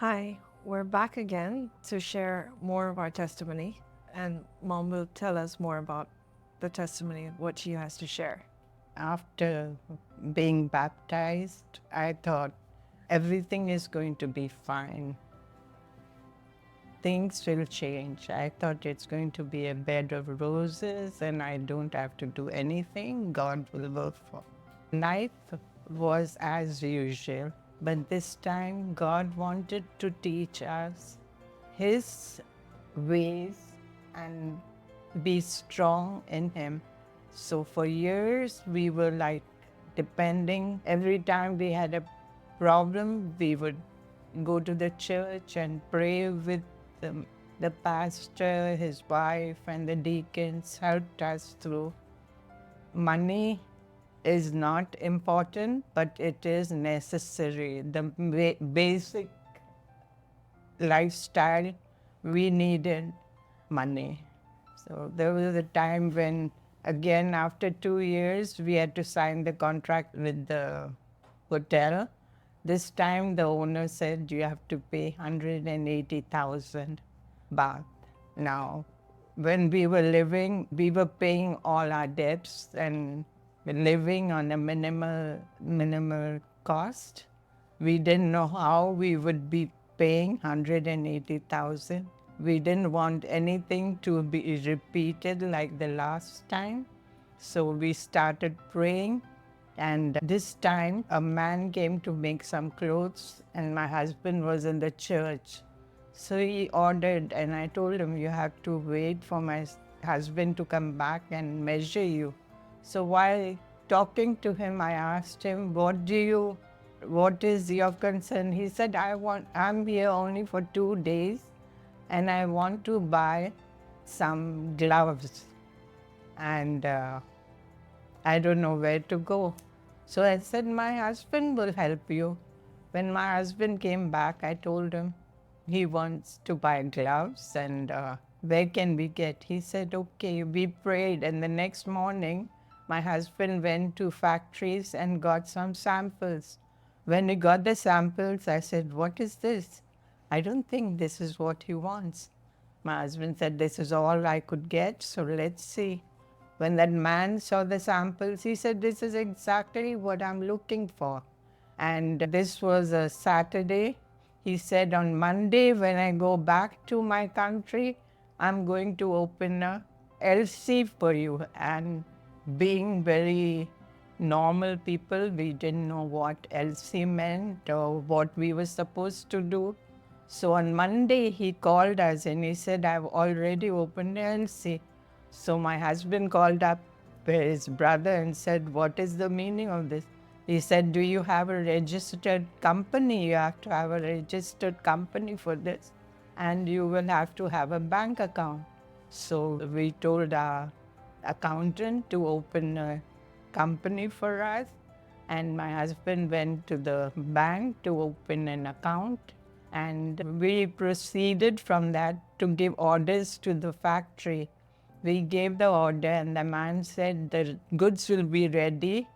Hi, we're back again to share more of our testimony, and Mom will tell us more about the testimony, what she has to share. After being baptized, I thought everything is going to be fine. Things will change. I thought it's going to be a bed of roses and I don't have to do anything. God will work for me. Life was as usual, but this time God wanted to teach us His ways and be strong in Him. So for years, we were like depending. Every time we had a problem, we would go to the church and pray with the pastor, his wife, and the deacons helped us through. Money is not important, but it is necessary. The basic lifestyle, we needed money. So there was a time when, again, after 2 years, we had to sign the contract with the hotel. This time, the owner said you have to pay 180,000 baht. Now, when we were living, we were paying all our debts and living on a minimal cost. We didn't know how we would be paying 180,000. We didn't want anything to be repeated like the last time. So we started praying. And this time, a man came to make some clothes, and my husband was in the church. So he ordered, and I told him, you have to wait for my husband to come back and measure you. So while talking to him, I asked him, what is your concern? He said, I'm here only for 2 days and I want to buy some gloves and I don't know where to go. So I said, my husband will help you. When my husband came back, I told him he wants to buy gloves and where can we get? He said, okay, we prayed. And the next morning, my husband went to factories and got some samples. When he got the samples, I said, what is this? I don't think this is what he wants. My husband said, this is all I could get, so let's see. When that man saw the samples, he said, this is exactly what I'm looking for. And this was a Saturday. He said, on Monday, when I go back to my country, I'm going to open a LC for you. And being very normal people, we didn't know what LC meant or what we were supposed to do. So on Monday, he called us and he said, I've already opened the LC. So my husband called up his brother and said, what is the meaning of this? He said, do you have a registered company? You have to have a registered company for this. And you will have to have a bank account. So we told our accountant to open a company for us. And my husband went to the bank to open an account. And we proceeded from that to give orders to the factory. We gave the order and the man said the goods will be ready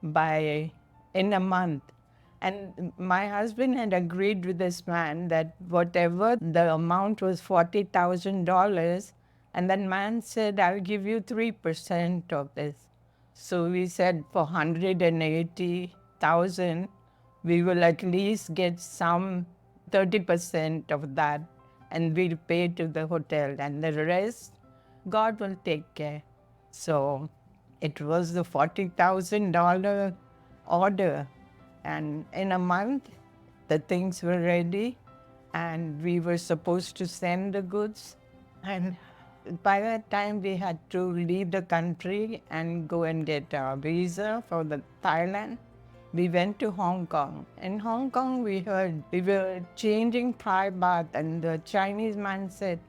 in a month. And my husband had agreed with this man that whatever the amount was $40,000, and that man said, I'll give you 3% of this. So we said for 180,000, we will at least get some 30% of that and we'll pay to the hotel and the rest, God will take care. So it was the $40,000 order. And in a month, the things were ready and we were supposed to send the goods. And by that time, we had to leave the country and go and get a visa for the Thailand. We went to Hong Kong. In Hong Kong, we heard we were changing Thai baht, and the Chinese man said,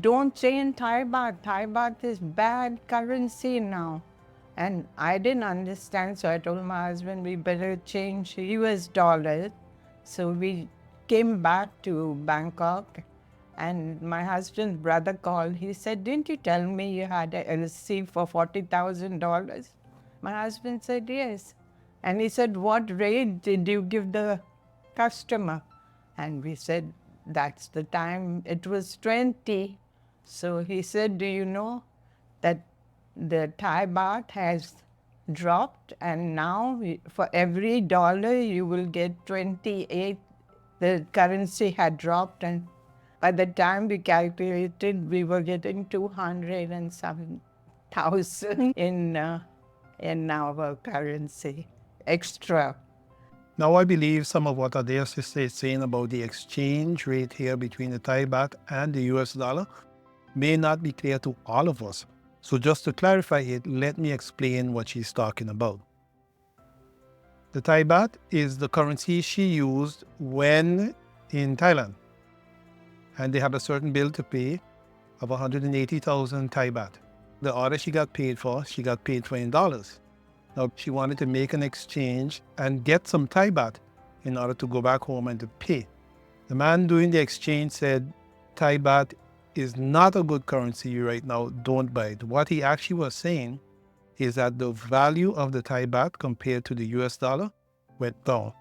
don't change Thai baht. Thai baht is bad currency now. And I didn't understand, so I told my husband we better change US dollars. So we came back to Bangkok and my husband's brother called. He said, didn't you tell me you had a LC for $40,000? My husband said, yes. And he said, what rate did you give the customer? And we said, that's the time. It was 20. So he said, do you know that the Thai baht has dropped, and now for every dollar you will get 28. The currency had dropped, and by the time we calculated, we were getting 200 and some thousand in our currency extra. Now, I believe some of what Adair sister is saying about the exchange rate here between the Thai baht and the US dollar may not be clear to all of us. So just to clarify it, let me explain what she's talking about. The Thai baht is the currency she used when in Thailand. And they have a certain bill to pay of 180,000 Thai baht. The order she got paid for, she got paid $20. Now, she wanted to make an exchange and get some Thai baht in order to go back home and to pay. The man doing the exchange said, Thai baht is not a good currency right now, don't buy it. What he actually was saying is that the value of the Thai baht compared to the US dollar went down.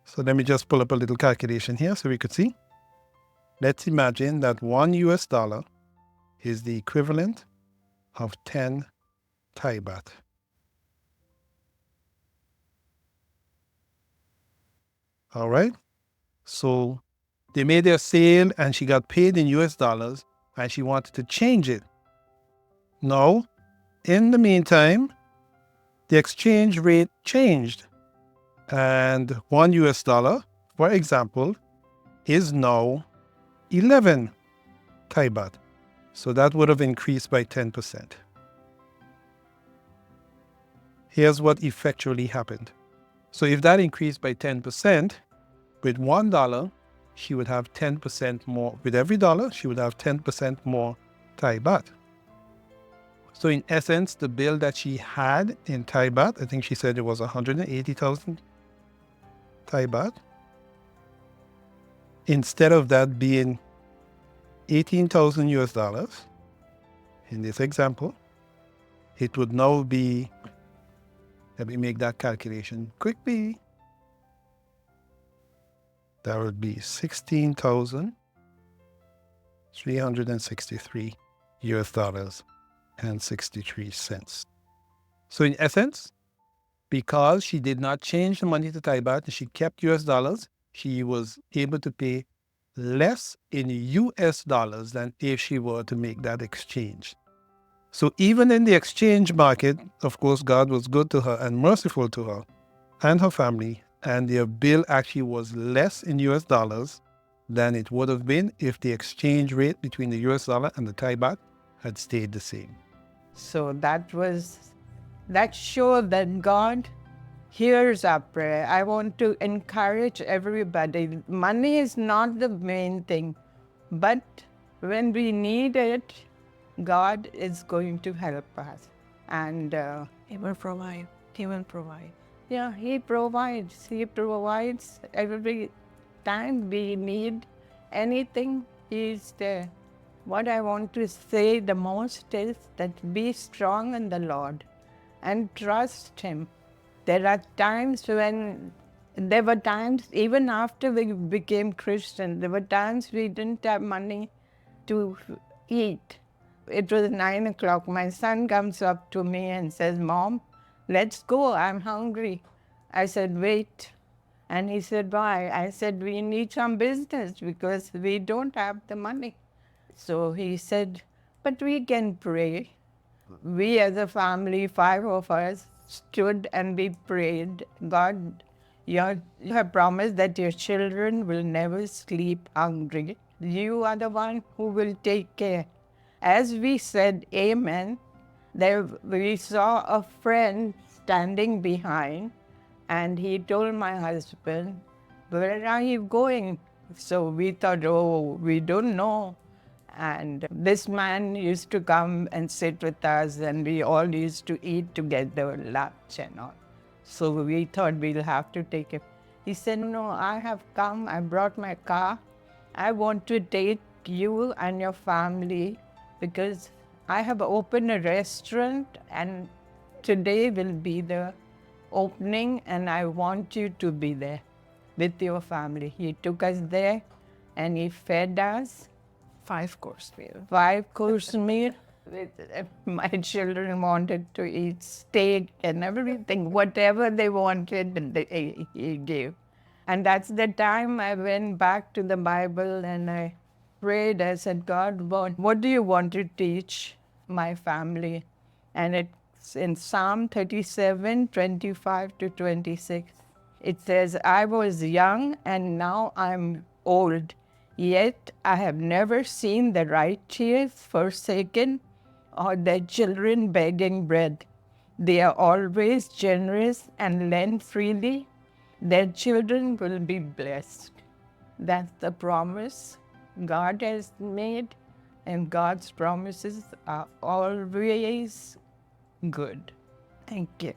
So let me just pull up a little calculation here so we could see. Let's imagine that $1 US is the equivalent of 10 Thai baht. All right. So they made their sale and she got paid in US dollars and she wanted to change it. Now, in the meantime, the exchange rate changed. And $1 US, for example, is now 11 Thai baht. So that would have increased by 10%. Here's what effectually happened. So if that increased by 10%, with $1, she would have 10% more. With every dollar, she would have 10% more Thai baht. So in essence, the bill that she had in Thai baht, I think she said it was 180,000 Thai baht. Instead of that being 18,000 US dollars, in this example, it would now be, let me make that calculation quickly. That would be 16,363 US dollars and 63 cents. So in essence, because she did not change the money to Thai baht and she kept US dollars, she was able to pay less in US dollars than if she were to make that exchange. So even in the exchange market, of course, God was good to her and merciful to her and her family, and their bill actually was less in US dollars than it would have been if the exchange rate between the US dollar and the Thai baht had stayed the same. So that showed that God hears our prayer. I want to encourage everybody. Money is not the main thing, but when we need it, God is going to help us. And He will provide. He will provide. yeah, He provides. He provides every time we need anything, He is there. What I want to say the most is that be strong in the Lord and trust Him. There were times even after we became Christian, there were times we didn't have money to eat. It was 9 o'clock. My son comes up to me and says, Mom, let's go, I'm hungry. I said, wait. And he said, why? I said, we need some business because we don't have the money. So he said, but we can pray. We as a family, 5 of us, stood and we prayed. God, you have promised that your children will never sleep hungry. You are the one who will take care. As we said amen, we saw a friend standing behind, and he told my husband, where are you going? So we thought, oh, we don't know. And this man used to come and sit with us, and we all used to eat together, lunch and all. So we thought we'll have to take him. He said, no, I have come, I brought my car. I want to take you and your family because I have opened a restaurant and today will be the opening and I want you to be there. with your family. He took us there and he fed us 5-course meal. 5-course meal. My children wanted to eat steak and everything, whatever they wanted, he gave. And that's the time I went back to the Bible and I prayed. I said, God, what do you want to teach my family? And it's in Psalm 37, 25 to 26. It says, I was young and now I'm old, yet I have never seen the righteous forsaken or their children begging bread. They are always generous and lend freely. Their children will be blessed. That's the promise God has made, and God's promises are always good. Thank you.